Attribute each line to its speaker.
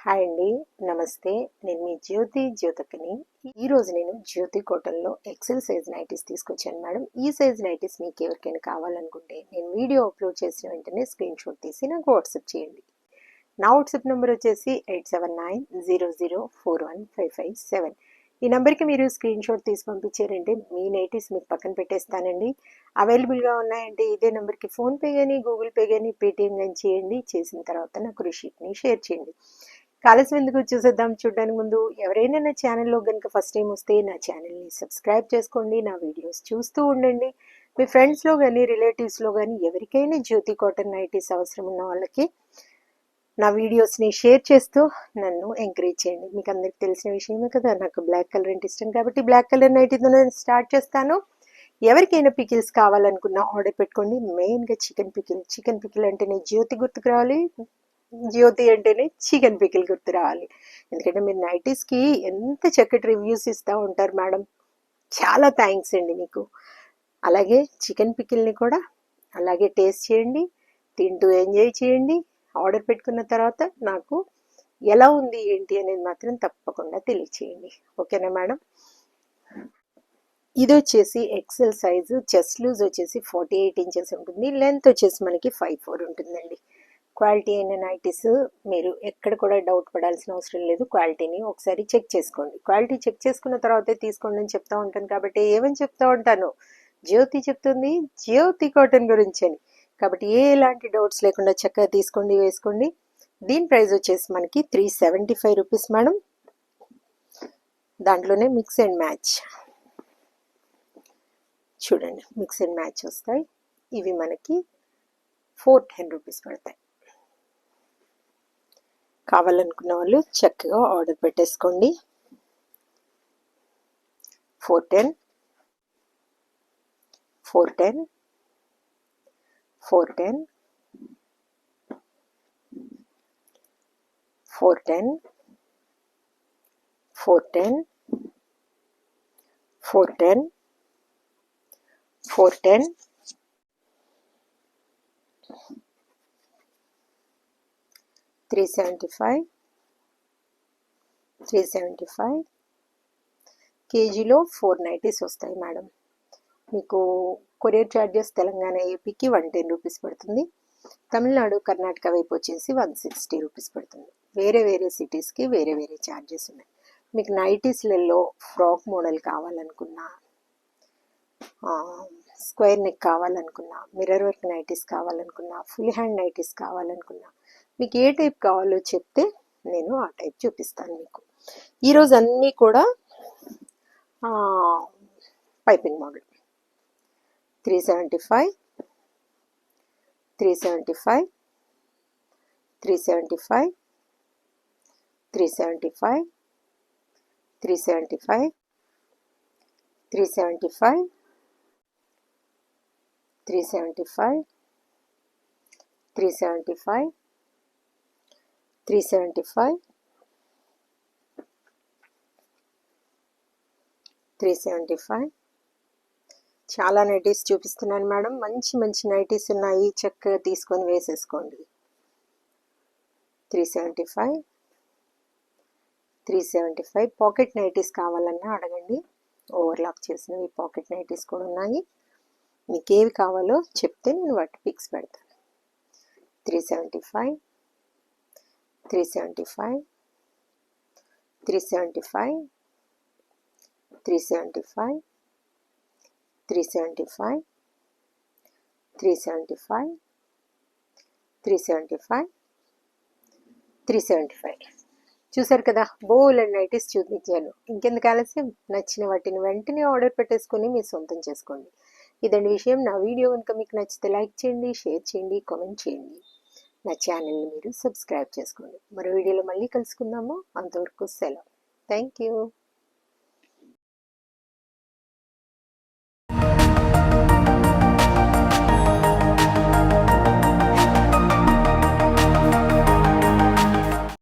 Speaker 1: Hi అండి, నమస్తే. నేను మీ జ్యోతకని. ఈరోజు నేను జ్యోతి కాటన్లో ఎక్సెల్ సైజ్ నైటీస్ తీసుకొచ్చాను మేడం. ఈ సైజ్ నైటీస్ మీకు ఎవరికైనా కావాలనుకుంటే నేను వీడియో అప్లోడ్ చేసిన వెంటనే స్క్రీన్ షాట్ తీసి నాకు వాట్సాప్ చేయండి. నా వాట్సాప్ నెంబర్ వచ్చేసి 8790041557. ఈ నెంబర్కి మీరు స్క్రీన్ షాట్ తీసి పంపించారంటే మీ నైటీస్ మీకు పక్కన పెట్టేస్తానండి. అవైలబుల్గా ఉన్నాయంటే ఇదే నెంబర్కి ఫోన్పే కానీ గూగుల్ పే కానీ పేటిఎం కానీ చేయండి. చేసిన తర్వాత నాకు రిసీప్ట్ని షేర్ చేయండి. ఆలస్యం ఎందుకు, చూసేద్దాం. చూడడానికి ముందు ఎవరైనా నా ఛానల్లో కనుక ఫస్ట్ టైం వస్తే నా ఛానల్ని సబ్స్క్రైబ్ చేసుకోండి. నా వీడియోస్ చూస్తూ ఉండండి. మీ ఫ్రెండ్స్లో కానీ రిలేటివ్స్లో కానీ ఎవరికైనా జ్యోతి కాటన్ నైటీస్ అవసరం ఉన్న వాళ్ళకి నా వీడియోస్ని షేర్ చేస్తూ నన్ను ఎంకరేజ్ చేయండి. మీకు అందరికి తెలిసిన విషయమే కదా, నాకు బ్లాక్ కలర్ అంటే ఇష్టం కాబట్టి బ్లాక్ కలర్ నైటీతో నేను స్టార్ట్ చేస్తాను. ఎవరికైనా పికిల్స్ కావాలనుకున్నా ఆర్డర్ పెట్టుకోండి. మెయిన్గా చికెన్ పికిల్ అంటేనే జ్యోతి గుర్తుకు రావాలి, జ్యోతి అంటేనే చికెన్ పికిల్ గుర్తు రావాలి. ఎందుకంటే మీరు నైటీస్కి ఎంత చక్కటి రివ్యూస్ ఇస్తూ ఉంటారు మేడం, చాలా థ్యాంక్స్ అండి మీకు. అలాగే చికెన్ పికిల్ని కూడా అలాగే టేస్ట్ చేయండి, తింటూ ఎంజాయ్ చేయండి. ఆర్డర్ పెట్టుకున్న తర్వాత నాకు ఎలా ఉంది ఏంటి అనేది మాత్రం తప్పకుండా తెలియచేయండి. ఓకేనా మేడం? ఇది వచ్చేసి ఎక్సెల్ సైజు. చెస్ట్ లూజ్ వచ్చేసి 48 ఇంచెస్ ఉంటుంది. లెంత్ వచ్చేసి మనకి 54 ఉంటుందండి. క్వాలిటీ అయిన నైటీస్ మీరు ఎక్కడ కూడా డౌట్ పడాల్సిన అవసరం లేదు. క్వాలిటీని ఒకసారి చెక్ చేసుకోండి. క్వాలిటీ చెక్ చేసుకున్న తర్వాతే తీసుకోండి అని చెప్తా ఉంటాను. కాబట్టి ఏమని చెప్తా ఉంటాను, జ్యోతి చెప్తుంది జ్యోతి కాటన్ గురించి అని. కాబట్టి ఎలాంటి డౌట్స్ లేకుండా చక్కగా తీసుకోండి, వేసుకోండి. దీని ప్రైస్ వచ్చేసి మనకి 375 రూపీస్ మేడం. దాంట్లోనే మిక్స్ అండ్ మ్యాచ్ చూడండి, మిక్స్ అండ్ మ్యాచ్ వస్తాయి. ఇవి మనకి 410 రూపీస్ పడతాయి. కావాలనుకున్న వాళ్ళు చక్కగా ఆర్డర్ పెట్టేసుకోండి. 410 410 410 410 410 410 410 375 375 కేజీలో 4 నైటీస్ వస్తాయి మేడం. మీకు కొరియర్ ఛార్జెస్ తెలంగాణ ఏపీకి 110 రూపీస్ పడుతుంది. తమిళనాడు కర్ణాటక వైపు వచ్చేసి 160 రూపీస్ పడుతుంది. వేరే వేరే సిటీస్కి వేరే వేరే ఛార్జెస్ ఉన్నాయి. మీకు నైటీస్లలో ఫ్రాక్ మోడల్ కావాలనుకున్నా, స్క్వేర్ నెక్ కావాలనుకున్నా, మిర్రర్ వర్క్ నైటీస్ కావాలనుకున్నా, ఫుల్ హ్యాండ్ నైటీస్ కావాలనుకున్నా, మీకు ఏ టైప్ కావాలో చెప్తే నేను ఆ టైప్ చూపిస్తాను మీకు. ఈరోజు అన్నీ కూడా పైపింగ్ మోడల్. 375 375 375 375 375 375 375 375 375 375. చాలా నైటీస్ చూపిస్తున్నాను మేడం. మంచి మంచి నైటీస్ ఉన్నాయి, చక్కగా తీసుకొని వేసేసుకోండి. 375 375. పాకెట్ నైటీస్ కావాలన్నా అడగండి, ఓవర్లాక్ చేసినవి పాకెట్ నైటీస్ కూడా ఉన్నాయి. మీకు ఏవి కావాలో చెప్తే నేను వాటి పిక్స్ పెడతాను. 375 375 375 375 375 375 375 375. చూసారు కదా, బోల్ అండ్ నైటీస్ చూపించాను. ఇంకెందుకు ఆలస్యం, నచ్చిన వాటిని వెంటనే ఆర్డర్ పెట్టేసుకొని మీరు సొంతం చేసుకోండి. ఇదండి విషయం. నా వీడియో కనుక మీకు నచ్చితే లైక్ చేయండి, షేర్ చేయండి, కామెంట్ చేయండి. నా ఛానల్ని మీరు సబ్స్క్రైబ్ చేసుకోండి. మరో వీడియోలో మళ్ళీ కలుసుకుందాము. అంతవరకు సెలవు. Thank you.